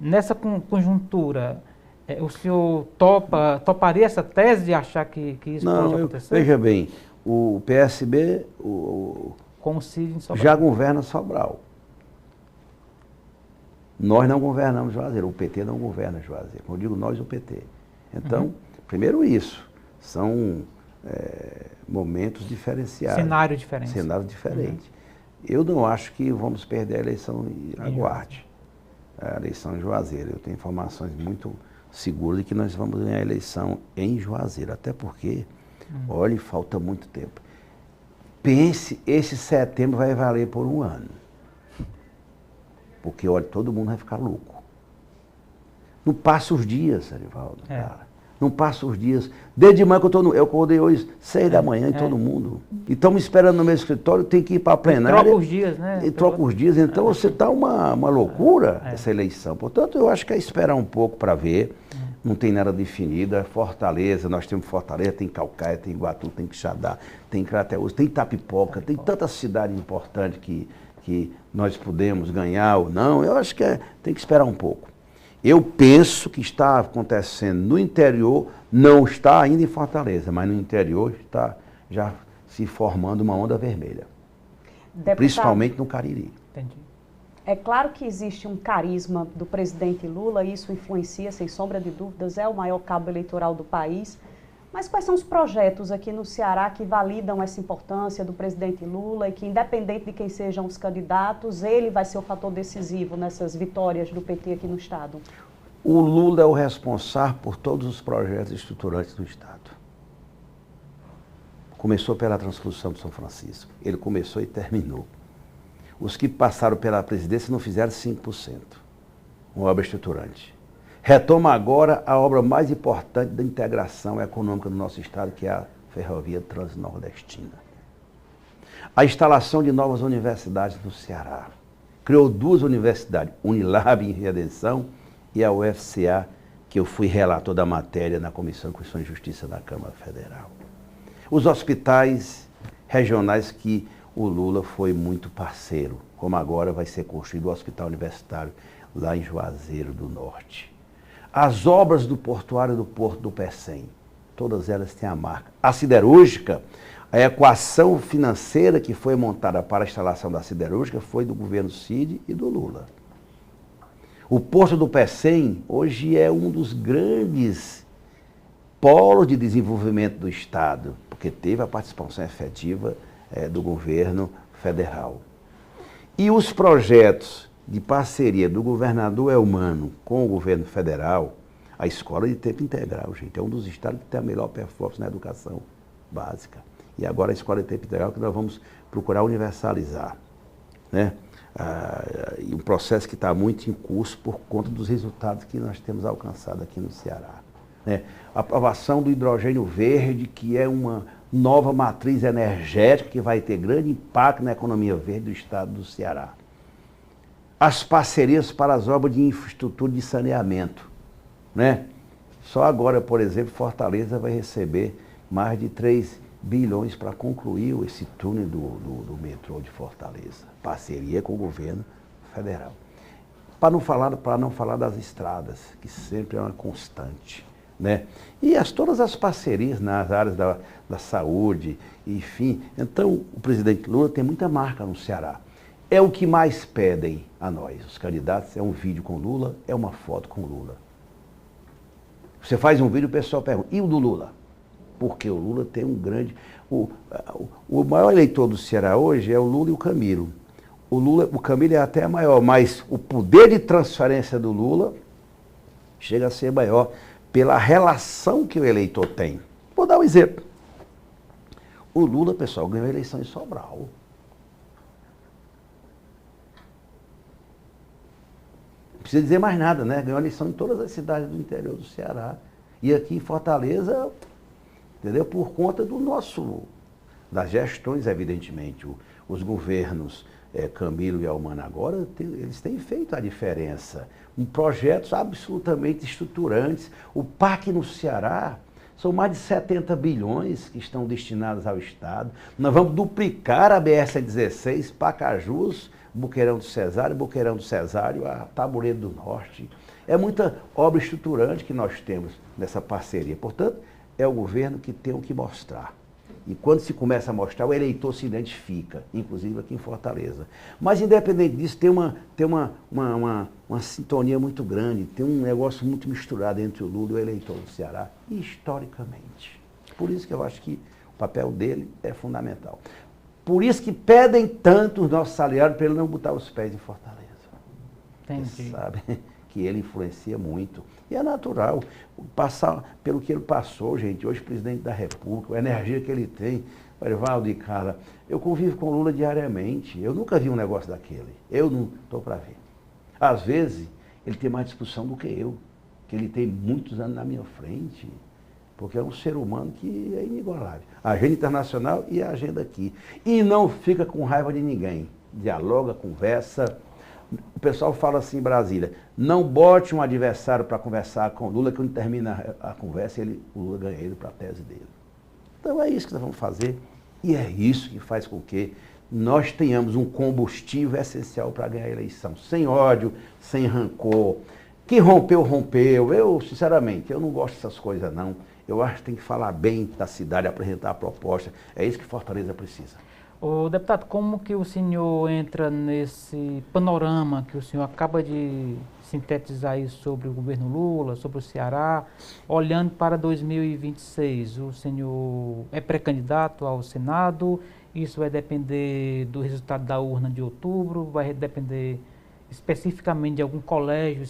Nessa conjuntura, o senhor toparia essa tese de achar que isso pode acontecer? Veja bem, o PSB com o Cid em Sobral. Já governa Sobral. Nós não governamos Juazeiro, o PT não governa Juazeiro. Quando eu digo nós, o PT. Então, primeiro isso, são momentos diferenciados. Cenário diferente. Cenário diferente. Eu não acho que vamos perder a eleição em Aguarde, a eleição em Juazeiro. Eu tenho informações muito seguras de que nós vamos ganhar a eleição em Juazeiro, até porque, olha, falta muito tempo. Pense, esse setembro vai valer por 1 ano. Porque, olha, todo mundo vai ficar louco. Não passa os dias, Arivaldo, cara. Não passa os dias. Desde de manhã que eu acordei hoje, 6 da manhã, em todo mundo. E estão me esperando no meu escritório, tem que ir para a plenária. Troca os dias, né? E troca os dias. Então, você está uma loucura, essa eleição. Portanto, eu acho que é esperar um pouco para ver. Não tem nada definido. É Fortaleza, nós temos Fortaleza, tem Calcaia, tem Iguatu, tem Quixadá, tem Crateús, tem Itapipoca, tem tanta cidade importante que nós podemos ganhar ou não. Eu acho que tem que esperar um pouco. Eu penso que está acontecendo no interior, não está ainda em Fortaleza, mas no interior está já se formando uma onda vermelha. Deputado, principalmente no Cariri. Entendi. É claro que existe um carisma do presidente Lula, isso influencia, sem sombra de dúvidas, é o maior cabo eleitoral do país. Mas quais são os projetos aqui no Ceará que validam essa importância do presidente Lula e que, independente de quem sejam os candidatos, ele vai ser o fator decisivo nessas vitórias do PT aqui no Estado? O Lula é o responsável por todos os projetos estruturantes do Estado. Começou pela transposição de São Francisco. Ele começou e terminou. Os que passaram pela presidência não fizeram 5%. Uma obra estruturante. Retoma agora a obra mais importante da integração econômica do nosso Estado, que é a Ferrovia Transnordestina. A instalação de novas universidades no Ceará. Criou 2 universidades, Unilab em Redenção e a UFCA, que eu fui relator da matéria na Comissão de Constituição e Justiça da Câmara Federal. Os hospitais regionais que o Lula foi muito parceiro, como agora vai ser construído o Hospital Universitário lá em Juazeiro do Norte. As obras do portuário do Porto do Pecém, todas elas têm a marca. A siderúrgica, a equação financeira que foi montada para a instalação da siderúrgica foi do governo Cid e do Lula. O Porto do Pecém hoje é um dos grandes polos de desenvolvimento do Estado, porque teve a participação efetiva do governo federal. E os projetos de parceria do governador Elmano com o governo federal, a escola de tempo integral, gente, é um dos estados que tem a melhor performance na educação básica. E agora a escola de tempo integral que nós vamos procurar universalizar, né? E um processo que está muito em curso por conta dos resultados que nós temos alcançado aqui no Ceará, né? A aprovação do hidrogênio verde, que é uma nova matriz energética que vai ter grande impacto na economia verde do estado do Ceará. As parcerias para as obras de infraestrutura de saneamento, né? Só agora, por exemplo, Fortaleza vai receber mais de 3 bilhões para concluir esse túnel do metrô de Fortaleza. Parceria com o governo federal. Para não falar das estradas, que sempre é uma constante, né? E todas as parcerias nas áreas da saúde, enfim. Então, o presidente Lula tem muita marca no Ceará. É o que mais pedem a nós, os candidatos, é um vídeo com Lula, é uma foto com Lula. Você faz um vídeo, o pessoal pergunta, e o do Lula? Porque o Lula tem um grande... O maior eleitor do Ceará hoje é o Lula e o Camilo. O Camilo é até maior, mas o poder de transferência do Lula chega a ser maior pela relação que o eleitor tem. Vou dar um exemplo. O Lula, pessoal, ganhou a eleição em Sobral. Não precisa dizer mais nada, né? Ganhou a eleição em todas as cidades do interior do Ceará. E aqui em Fortaleza, entendeu? Por conta das gestões, evidentemente. Os governos Camilo e Elmano agora, eles têm feito a diferença. Projetos absolutamente estruturantes. O PAC no Ceará, são mais de 70 bilhões que estão destinados ao Estado. Nós vamos duplicar a BR-116, Pacajus, Boqueirão do Cesário, a Tabuleiro do Norte. É muita obra estruturante que nós temos nessa parceria. Portanto, é o governo que tem o que mostrar. E quando se começa a mostrar, o eleitor se identifica, inclusive aqui em Fortaleza. Mas, independente disso, tem uma sintonia muito grande, tem um negócio muito misturado entre o Lula e o eleitor do Ceará, historicamente. Por isso que eu acho que o papel dele é fundamental. Por isso que pedem tanto os nossos aliados para ele não botar os pés em Fortaleza. Entendi. Sabe que ele influencia muito. E é natural, passar pelo que ele passou, gente. Hoje, presidente da República, a energia que ele tem. Erivaldo e Carla, eu convivo com o Lula diariamente. Eu nunca vi um negócio daquele. Eu não estou para ver. Às vezes, ele tem mais discussão do que eu, que ele tem muitos anos na minha frente, porque é um ser humano que é inigualável. A agenda internacional e a agenda aqui. E não fica com raiva de ninguém. Dialoga, conversa. O pessoal fala assim em Brasília, não bote um adversário para conversar com o Lula, que quando termina a conversa, o Lula ganha ele para a tese dele. Então é isso que nós vamos fazer, e é isso que faz com que nós tenhamos um combustível essencial para ganhar a eleição, sem ódio, sem rancor. Que rompeu, rompeu. Eu, sinceramente, eu não gosto dessas coisas não. Eu acho que tem que falar bem da cidade, apresentar a proposta. É isso que Fortaleza precisa. Ô, deputado, como que o senhor entra nesse panorama que o senhor acaba de sintetizar aí sobre o governo Lula, sobre o Ceará, olhando para 2026? O senhor é pré-candidato ao Senado? Isso vai depender do resultado da urna de outubro? Vai depender especificamente de algum colégio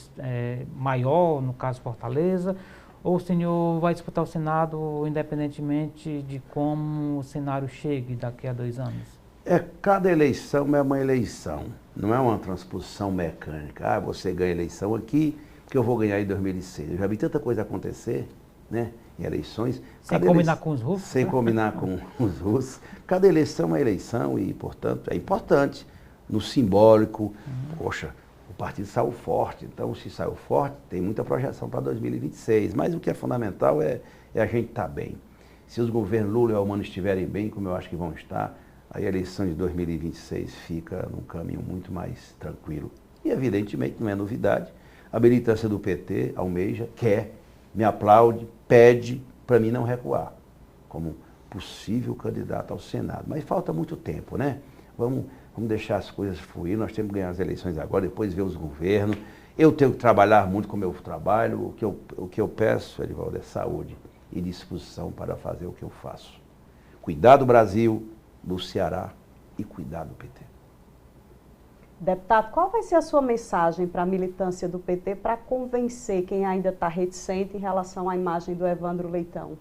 maior, no caso Fortaleza? Ou o senhor vai disputar o Senado independentemente de como o cenário chegue daqui a 2 anos? Cada eleição é uma eleição, não é uma transposição mecânica. Ah, você ganha a eleição aqui, porque eu vou ganhar em 2006. Eu já vi tanta coisa acontecer, né, em eleições. Sem combinar com os russos? Sem combinar com os russos. Cada eleição é uma eleição e, portanto, é importante no simbólico. Poxa, o partido saiu forte, então se saiu forte, tem muita projeção para 2026, mas o que é fundamental é a gente estar bem. Se os governos Lula e Almano estiverem bem, como eu acho que vão estar, aí a eleição de 2026 fica num caminho muito mais tranquilo. E evidentemente não é novidade, a militância do PT almeja, quer, me aplaude, pede para mim não recuar, como possível candidato ao Senado. Mas falta muito tempo, né? Vamos deixar as coisas fluir, nós temos que ganhar as eleições agora, depois ver os governos. Eu tenho que trabalhar muito como eu trabalho, o que eu peço, Erivaldo, é saúde e disposição para fazer o que eu faço. Cuidar do Brasil, do Ceará e cuidar do PT. Deputado, qual vai ser a sua mensagem para a militância do PT para convencer quem ainda está reticente em relação à imagem do Evandro Leitão?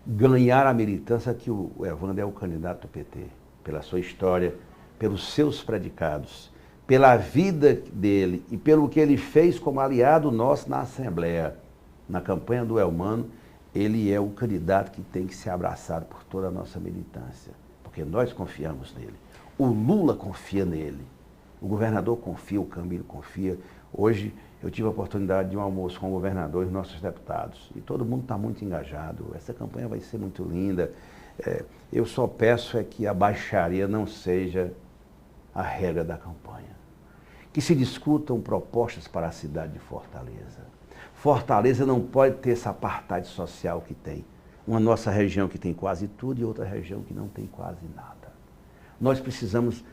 Ganhar a militância que o Evandro é o candidato do PT, pela sua história, pelos seus predicados, pela vida dele e pelo que ele fez como aliado nosso na Assembleia, na campanha do Elmano, ele é o candidato que tem que ser abraçado por toda a nossa militância, porque nós confiamos nele. O Lula confia nele, o governador confia, o Camilo confia. Hoje eu tive a oportunidade de um almoço com o governador e os nossos deputados, e todo mundo está muito engajado. Essa campanha vai ser muito linda. Eu só peço que a baixaria não seja a regra da campanha. Que se discutam propostas para a cidade de Fortaleza. Fortaleza não pode ter essa apartheid social que tem. Uma nossa região que tem quase tudo e outra região que não tem quase nada. Nós precisamos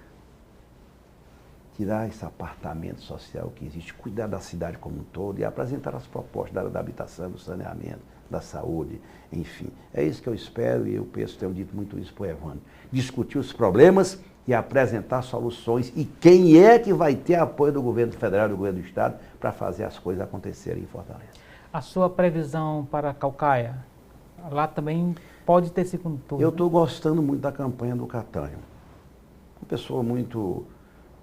tirar esse apartamento social que existe, cuidar da cidade como um todo e apresentar as propostas da área da habitação, do saneamento, da saúde, enfim. É isso que eu espero e eu penso, tenho dito muito isso para o Evandro. Discutir os problemas e apresentar soluções e quem é que vai ter apoio do governo federal e do governo do estado para fazer as coisas acontecerem em Fortaleza. A sua previsão para Caucaia? Lá também pode ter segundo turno. Eu estou gostando muito da campanha do Catanho. Uma pessoa muito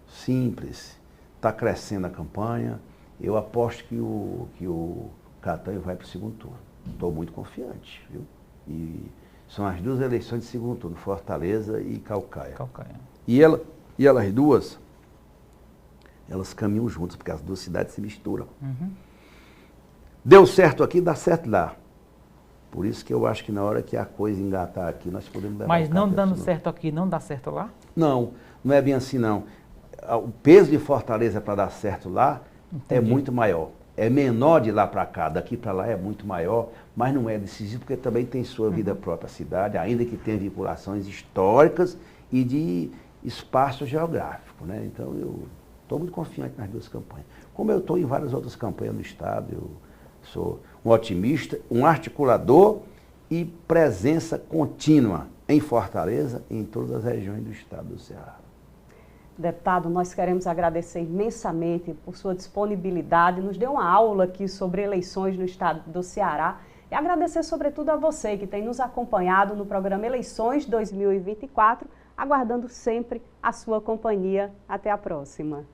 simples, está crescendo a campanha. Eu aposto que o Catanho vai para o segundo turno. Estou muito confiante, viu? E são as 2 eleições de segundo turno, Fortaleza e Caucaia. E elas duas, elas caminham juntas, porque as 2 cidades se misturam. Deu certo aqui, dá certo lá. Por isso que eu acho que na hora que a coisa engatar aqui, nós podemos levar. Mas não dando certo aqui, não dá certo lá? Não, não é bem assim não. O peso de Fortaleza para dar certo lá é muito maior. é menor de lá para cá, daqui para lá é muito maior, mas não é decisivo porque também tem sua vida própria a cidade, ainda que tenha vinculações históricas e de espaço geográfico, né? Então eu estou muito confiante nas duas campanhas. Como eu estou em várias outras campanhas no estado, eu sou um otimista, um articulador e presença contínua em Fortaleza e em todas as regiões do estado do Ceará. Deputado, nós queremos agradecer imensamente por sua disponibilidade, nos deu uma aula aqui sobre eleições no estado do Ceará e agradecer sobretudo a você que tem nos acompanhado no programa Eleições 2024, aguardando sempre a sua companhia. Até a próxima.